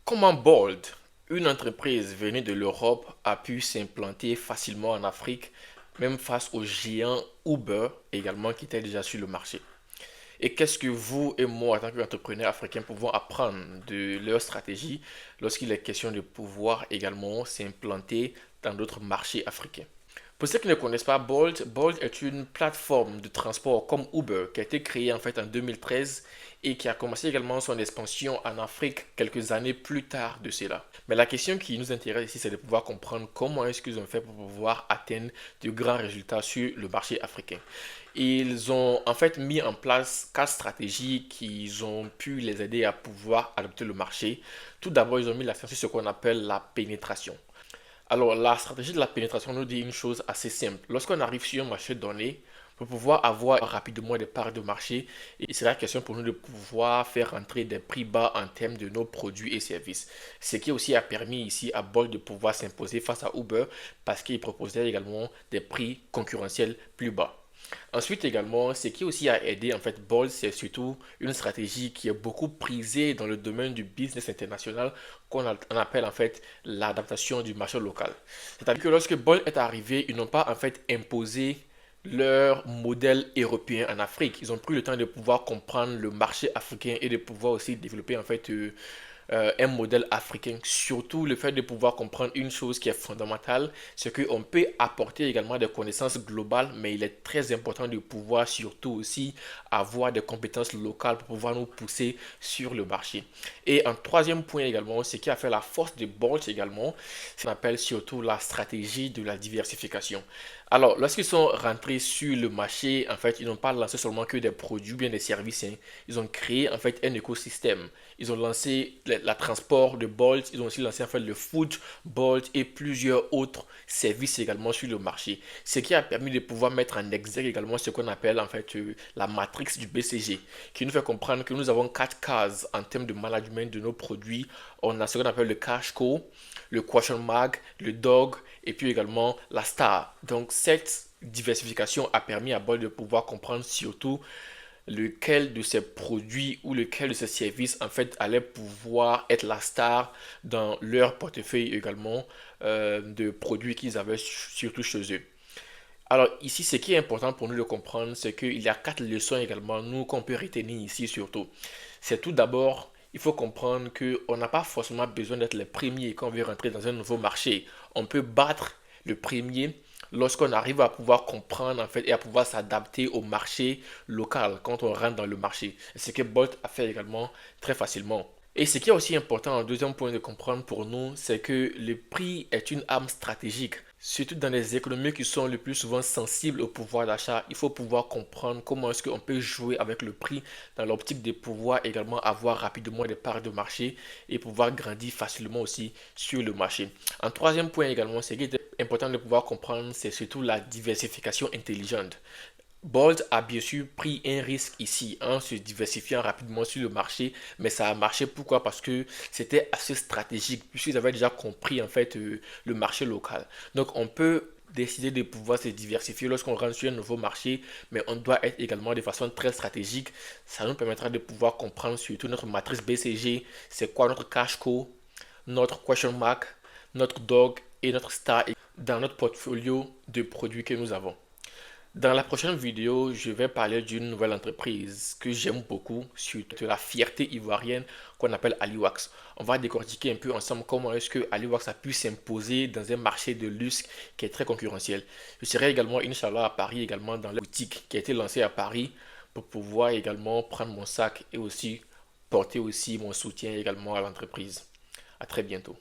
Comment Bold, une entreprise venue de l'Europe, a pu s'implanter facilement en Afrique, même face aux géants Uber également qui étaient déjà sur le marché? Et qu'est-ce que vous et moi, en tant qu'entrepreneurs africains, pouvons apprendre de leur stratégie lorsqu'il est question de pouvoir également s'implanter dans d'autres marchés africains? Pour ceux qui ne connaissent pas Bolt, Bolt est une plateforme de transport comme Uber qui a été créée en fait en 2013 et qui a commencé également son expansion en Afrique quelques années plus tard de cela. Mais la question qui nous intéresse ici, c'est de pouvoir comprendre comment est-ce qu'ils ont fait pour pouvoir atteindre de grands résultats sur le marché africain. Ils ont en fait mis en place quatre stratégies qui ont pu les aider à pouvoir adopter le marché. Tout d'abord, ils ont mis l'accent sur ce qu'on appelle la pénétration. Alors, la stratégie de la pénétration nous dit une chose assez simple. Lorsqu'on arrive sur un marché donné, pour pouvoir avoir rapidement des parts de marché, il sera question pour nous de pouvoir faire entrer des prix bas en termes de nos produits et services. Ce qui aussi a permis ici à Bolt de pouvoir s'imposer face à Uber parce qu'il proposait également des prix concurrentiels plus bas. Ensuite également, ce qui aussi a aidé en fait Bolt, c'est surtout une stratégie qui est beaucoup prisée dans le domaine du business international on appelle en fait l'adaptation du marché local. C'est-à-dire que lorsque Bolt est arrivé, ils n'ont pas en fait imposé leur modèle européen en Afrique. Ils ont pris le temps de pouvoir comprendre le marché africain et de pouvoir aussi développer en fait un modèle africain. Surtout le fait de pouvoir comprendre une chose qui est fondamentale, c'est qu'on peut apporter également des connaissances globales, mais il est très important de pouvoir surtout aussi avoir des compétences locales pour pouvoir nous pousser sur le marché. Et un troisième point également, ce qui a fait la force de Bolt également, c'est ce qu'on appelle surtout la stratégie de la diversification. Alors, lorsqu'ils sont rentrés sur le marché, en fait, ils n'ont pas lancé seulement que des produits ou bien des services, hein. Ils ont créé en fait un écosystème. Ils ont lancé la transport de Bolt, ils ont aussi lancé en fait le food Bolt et plusieurs autres services également sur le marché. Ce qui a permis de pouvoir mettre en exergue également ce qu'on appelle en fait la matrix du BCG, qui nous fait comprendre que nous avons quatre cases en termes de management de nos produits. On a ce qu'on appelle le cash cow, le question mark, le dog et puis également la star. Donc cette diversification a permis à Bolt de pouvoir comprendre surtout lequel de ces produits ou lequel de ces services en fait allait pouvoir être la star dans leur portefeuille également de produits qu'ils avaient surtout chez eux. Alors ici, ce qui est important pour nous de comprendre, c'est qu'il y a quatre leçons également, nous, qu'on peut retenir ici surtout. C'est tout d'abord, il faut comprendre qu'on n'a pas forcément besoin d'être les premiers quand on veut rentrer dans un nouveau marché. On peut battre le premier lorsqu'on arrive à pouvoir comprendre en fait et à pouvoir s'adapter au marché local quand on rentre dans le marché. Ce que Bolt a fait également très facilement. Et ce qui est aussi important, un deuxième point de comprendre pour nous, c'est que le prix est une arme stratégique. Surtout dans les économies qui sont le plus souvent sensibles au pouvoir d'achat, il faut pouvoir comprendre comment est-ce qu'on peut jouer avec le prix dans l'optique de pouvoir également avoir rapidement des parts de marché et pouvoir grandir facilement aussi sur le marché. Un troisième point également, c'est qu'il est important de pouvoir comprendre, c'est surtout la diversification intelligente. Bolt a bien sûr pris un risque ici en se diversifiant rapidement sur le marché, mais ça a marché. Pourquoi? Parce que c'était assez stratégique, puisqu'ils avaient déjà compris en fait le marché local. Donc on peut décider de pouvoir se diversifier lorsqu'on rentre sur un nouveau marché, mais on doit être également de façon très stratégique. Ça nous permettra de pouvoir comprendre surtout notre matrice BCG, c'est quoi notre cash co, notre question mark, notre dog et notre star dans notre portfolio de produits que nous avons. Dans la prochaine vidéo, je vais parler d'une nouvelle entreprise que j'aime beaucoup, sur la fierté ivoirienne qu'on appelle Aliwax. On va décortiquer un peu ensemble comment est-ce que Aliwax a pu s'imposer dans un marché de luxe qui est très concurrentiel. Je serai également, Inch'Allah, à Paris, également dans la boutique qui a été lancée à Paris pour pouvoir également prendre mon sac et aussi porter aussi mon soutien également à l'entreprise. À très bientôt.